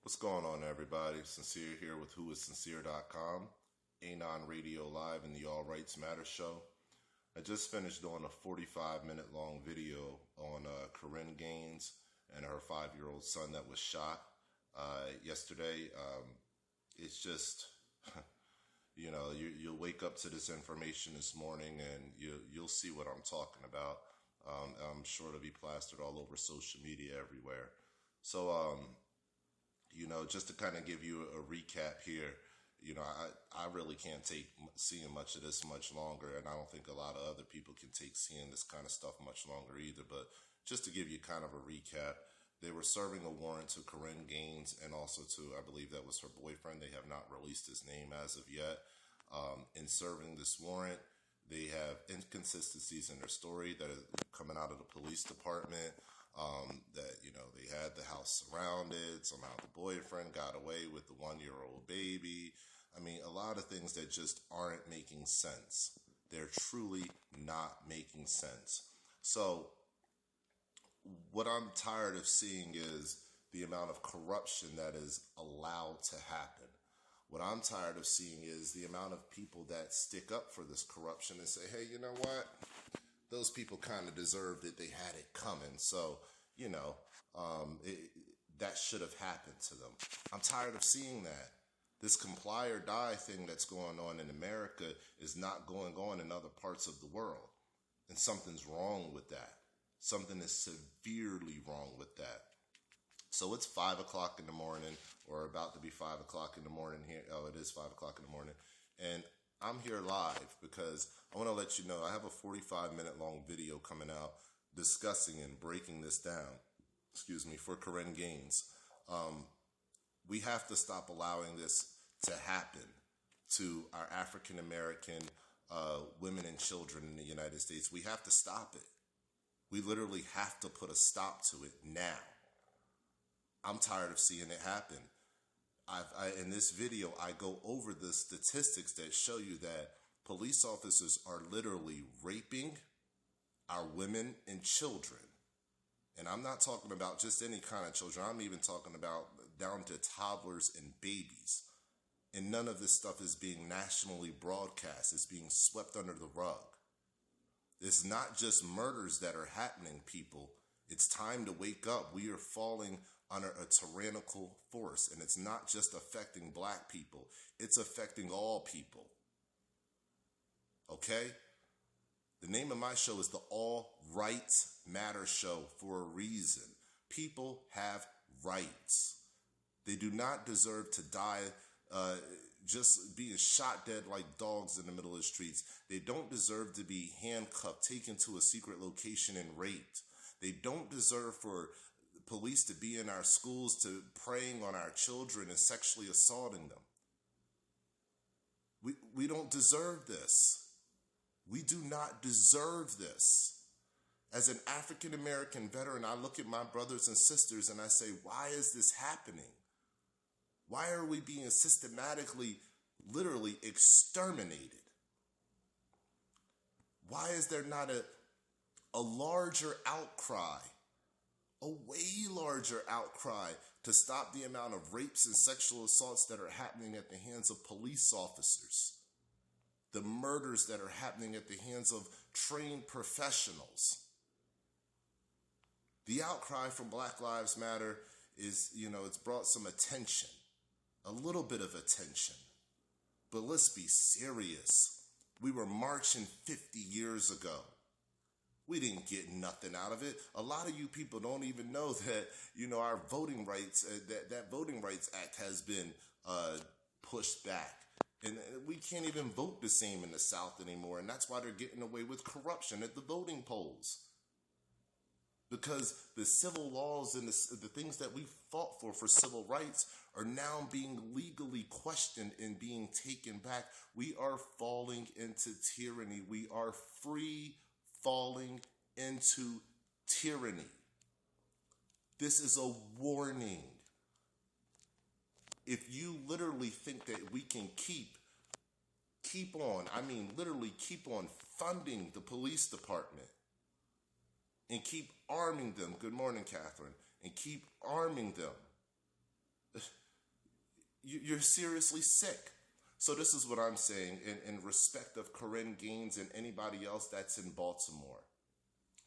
What's going on, everybody? Sincere here with whoissincere.com, Anon Radio Live in the All Rights Matter show. I just finished doing a 45-minute long video on Korryn Gaines and her 5-year-old son that was shot yesterday. It's just, you'll wake up to this information this morning and you'll see what I'm talking about. I'm sure it'll be plastered all over social media everywhere. So, just to kind of give you a recap here, I really can't take seeing much of this much longer, and I don't think a lot of other people can take seeing this kind of stuff much longer either. But just to give you kind of a recap, they were serving a warrant to Korryn Gaines and also to, I believe that was her boyfriend. They have not released his name as of yet. In serving this warrant, they have inconsistencies in their story that is coming out of the police department. That they had the house surrounded. Somehow the boyfriend got away with the 1-year-old baby. I mean, a lot of things that just aren't making sense. They're truly not making sense. So what I'm tired of seeing is the amount of corruption that is allowed to happen. What I'm tired of seeing is the amount of people that stick up for this corruption and say, hey, you know what? Those people kind of deserved it. They had it coming. So, that should have happened to them. I'm tired of seeing that. This comply or die thing that's going on in America is not going on in other parts of the world. And something's wrong with that. Something is severely wrong with that. So it's 5 o'clock in the morning, or about to be 5 o'clock in the morning here. Oh, it is 5 o'clock in the morning. And I'm here live because I want to let you know I have a 45-minute long video coming out discussing and breaking this down, for Korryn Gaines. We have to stop allowing this to happen to our African-American women and children in the United States. We have to stop it. We literally have to put a stop to it now. I'm tired of seeing it happen. In this video, I go over the statistics that show you that police officers are literally raping our women and children. And I'm not talking about just any kind of children. I'm even talking about down to toddlers and babies. And none of this stuff is being nationally broadcast. It's being swept under the rug. It's not just murders that are happening, people. It's time to wake up. We are falling under a tyrannical force, and it's not just affecting black people. It's affecting all people. Okay? The name of my show is the All Rights Matter Show for a reason. People have rights. They do not deserve to die just being shot dead like dogs in the middle of the streets. They don't deserve to be handcuffed, taken to a secret location and raped. They don't deserve for police to be in our schools to preying on our children and sexually assaulting them. We don't deserve this. We do not deserve this. As an African-American veteran, I look at my brothers and sisters and I say, why is this happening? Why are we being systematically, literally exterminated? Why is there not a larger outcry, a way larger outcry to stop the amount of rapes and sexual assaults that are happening at the hands of police officers? The murders that are happening at the hands of trained professionals. The outcry from Black Lives Matter is, it's brought some attention, a little bit of attention. But let's be serious. We were marching 50 years ago. We didn't get nothing out of it. A lot of you people don't even know that, our voting rights, that Voting Rights Act has been pushed back. And we can't even vote the same in the South anymore. And that's why they're getting away with corruption at the voting polls. Because the civil laws and the things that we fought for civil rights are now being legally questioned and being taken back. We are falling into tyranny. We are falling into tyranny. This is a warning. If you literally think that we can keep on funding the police department and keep arming them, good morning, Catherine, and keep arming them you're seriously sick. So this is what I'm saying in respect of Korryn Gaines and anybody else that's in Baltimore.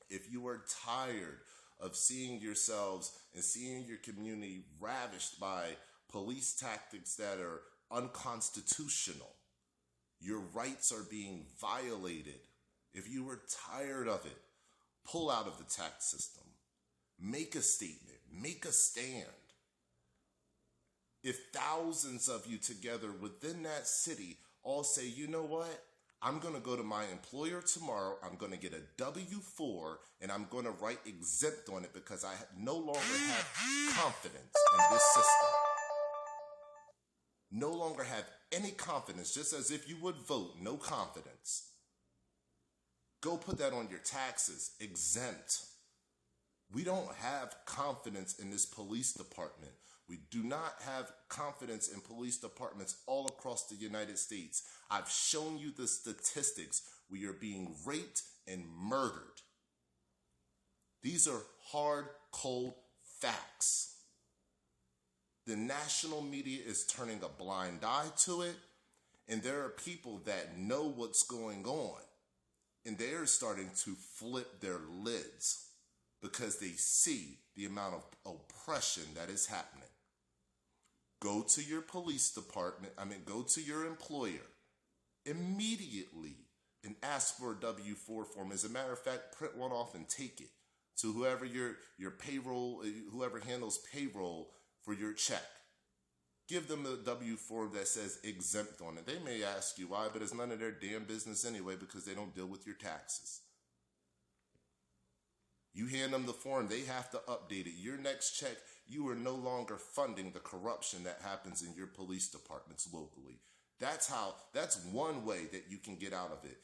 If you are tired of seeing yourselves and seeing your community ravished by police tactics that are unconstitutional, your rights are being violated. If you are tired of it, pull out of the tax system. Make a statement. Make a stand. If thousands of you together within that city all say, you know what? I'm going to go to my employer tomorrow. I'm going to get a W-4 and I'm going to write exempt on it because I no longer have confidence in this system. No longer have any confidence, just as if you would vote, no confidence. Go put that on your taxes, exempt. We don't have confidence in this police department. We do not have confidence in police departments all across the United States. I've shown you the statistics. We are being raped and murdered. These are hard, cold facts. The national media is turning a blind eye to it, and there are people that know what's going on, and they are starting to flip their lids because they see the amount of oppression that is happening. Go to your police department, go to your employer immediately and ask for a W-4 form. As a matter of fact, print one off and take it to whoever your payroll, whoever handles payroll for your check. Give them a W-4 that says exempt on it. They may ask you why, but it's none of their damn business anyway because they don't deal with your taxes. You hand them the form, they have to update it. Your next check, you are no longer funding the corruption that happens in your police departments locally. That's one way that you can get out of it.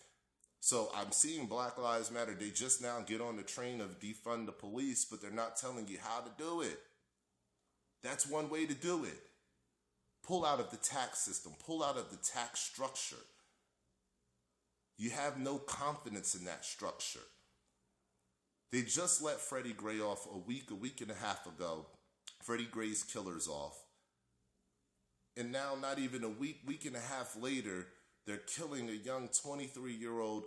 So I'm seeing Black Lives Matter. They just now get on the train of defund the police, but they're not telling you how to do it. That's one way to do it. Pull out of the tax system. Pull out of the tax structure. You have no confidence in that structure. They just let Freddie Gray off a week and a half ago. Freddie Gray's killers off. And now not even a week and a half later, they're killing a young 23-year-old.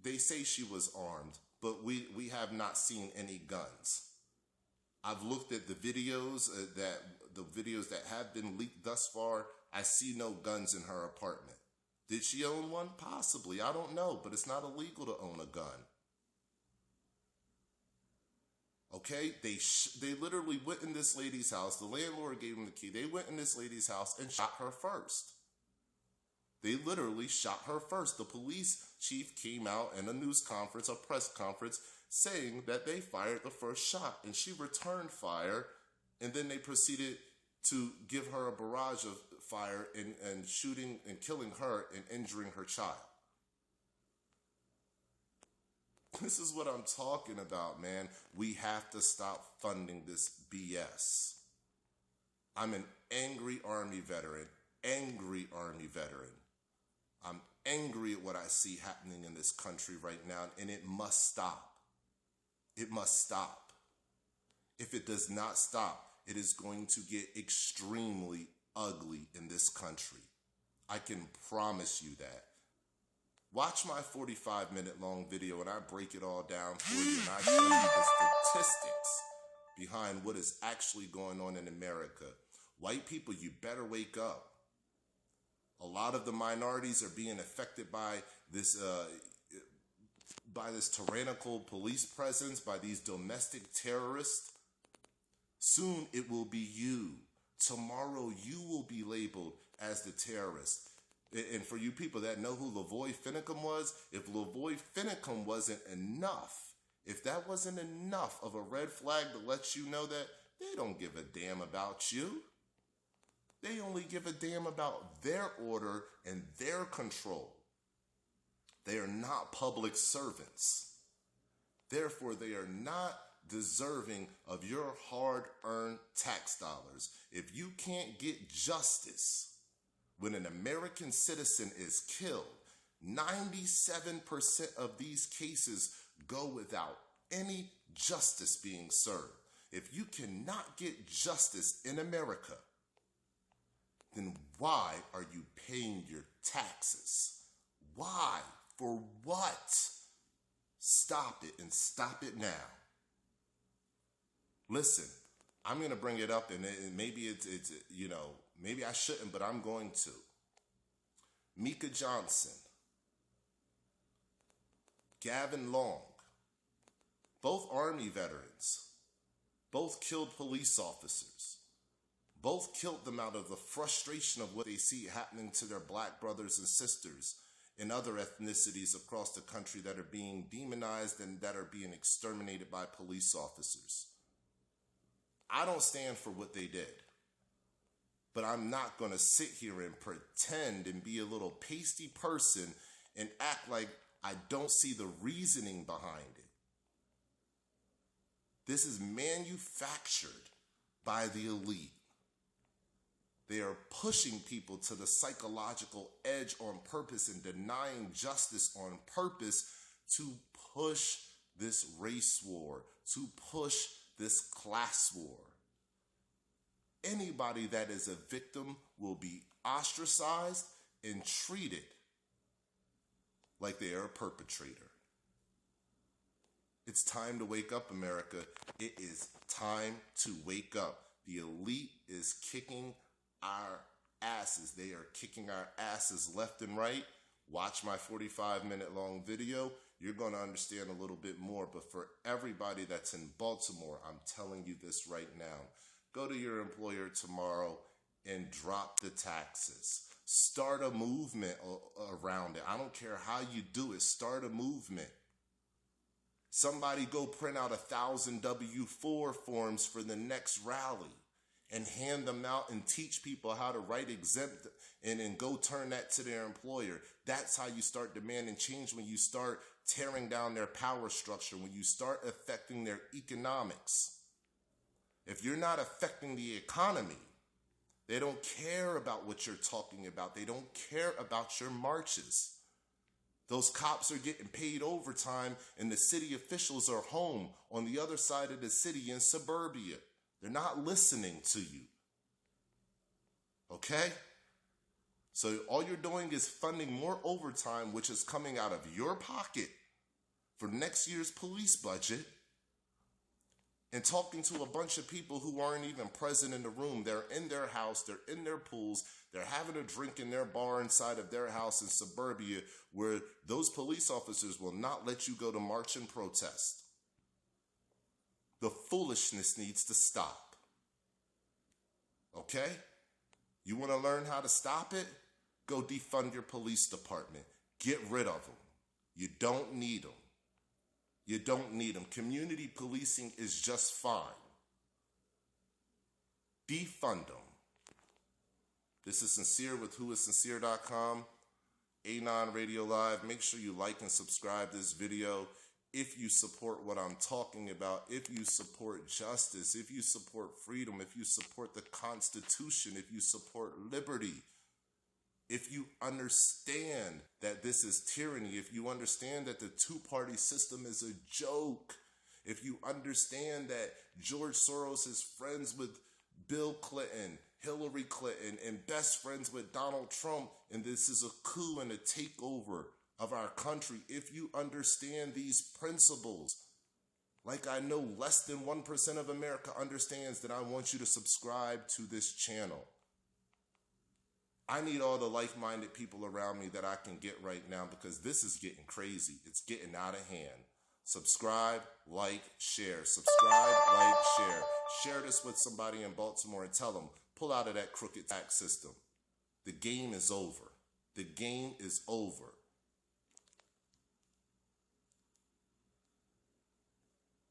They say she was armed, but we have not seen any guns. I've looked at the videos that have been leaked thus far. I see no guns in her apartment. Did she own one? Possibly. I don't know, but it's not illegal to own a gun. Okay, they literally went in this lady's house. The landlord gave them the key. They went in this lady's house and shot her first. They literally shot her first. The police chief came out in a press conference, saying that they fired the first shot, and she returned fire, and then they proceeded to give her a barrage of fire and shooting and killing her and injuring her child. This is what I'm talking about, man. We have to stop funding this BS. I'm an angry Army veteran. I'm angry at what I see happening in this country right now, and it must stop. It must stop. If it does not stop, it is going to get extremely ugly in this country. I can promise you that. Watch my 45-minute long video and I break it all down for you and I show you the statistics behind what is actually going on in America. White people, you better wake up. A lot of the minorities are being affected by this tyrannical police presence, by these domestic terrorists. Soon it will be you. Tomorrow you will be labeled as the terrorist. And for you people that know who Lavoy Finicum was, if Lavoy Finicum wasn't enough, if that wasn't enough of a red flag to let you know that they don't give a damn about you, they only give a damn about their order and their control. They are not public servants. Therefore, they are not deserving of your hard-earned tax dollars. If you can't get justice when an American citizen is killed, 97% of these cases go without any justice being served. If you cannot get justice in America, then why are you paying your taxes? Why? For what? Stop it, and stop it now. Listen, I'm going to bring it up, and maybe it's maybe I shouldn't, but I'm going to. Mika Johnson, Gavin Long, both Army veterans, both killed police officers, both killed them out of the frustration of what they see happening to their black brothers and sisters in other ethnicities across the country that are being demonized and that are being exterminated by police officers. I don't stand for what they did, but I'm not going to sit here and pretend and be a little pasty person and act like I don't see the reasoning behind it. This is manufactured by the elite. They are pushing people to the psychological edge on purpose and denying justice on purpose to push this race war, to push this class war. Anybody that is a victim will be ostracized and treated like they are a perpetrator. It's time to wake up, America. It is time to wake up. The elite is kicking our asses. They are kicking our asses left and right. Watch my 45-minute long video. You're going to understand a little bit more. But for everybody that's in Baltimore, I'm telling you this right now. Go to your employer tomorrow and drop the taxes. Start a movement around it. I don't care how you do it. Start a movement. Somebody go print out 1,000 W-4 forms for the next rally and hand them out and teach people how to write exempt and go turn that to their employer. That's how you start demanding change, when you start tearing down their power structure, when you start affecting their economics. If you're not affecting the economy, they don't care about what you're talking about. They don't care about your marches. Those cops are getting paid overtime, and the city officials are home on the other side of the city in suburbia. They're not listening to you. Okay? So all you're doing is funding more overtime, which is coming out of your pocket for next year's police budget, and talking to a bunch of people who aren't even present in the room. They're in their house, they're in their pools, they're having a drink in their bar inside of their house in suburbia, where those police officers will not let you go to march and protest. The foolishness needs to stop. Okay? You want to learn how to stop it? Go defund your police department. Get rid of them. You don't need them. You don't need them. Community policing is just fine. Defund them. This is Sincere with whoissincere.com, A9 Radio Live. Make sure you like and subscribe this video. If you support what I'm talking about, if you support justice, if you support freedom, if you support the Constitution, if you support liberty, if you understand that this is tyranny, if you understand that the two-party system is a joke, if you understand that George Soros is friends with Bill Clinton, Hillary Clinton, and best friends with Donald Trump, and this is a coup and a takeover of our country, if you understand these principles, like I know less than 1% of America understands, then I want you to subscribe to this channel. I need all the like-minded people around me that I can get right now, because this is getting crazy. It's getting out of hand. Subscribe, like, share. Subscribe, like, share. Share this with somebody in Baltimore and tell them, pull out of that crooked tax system. The game is over. The game is over.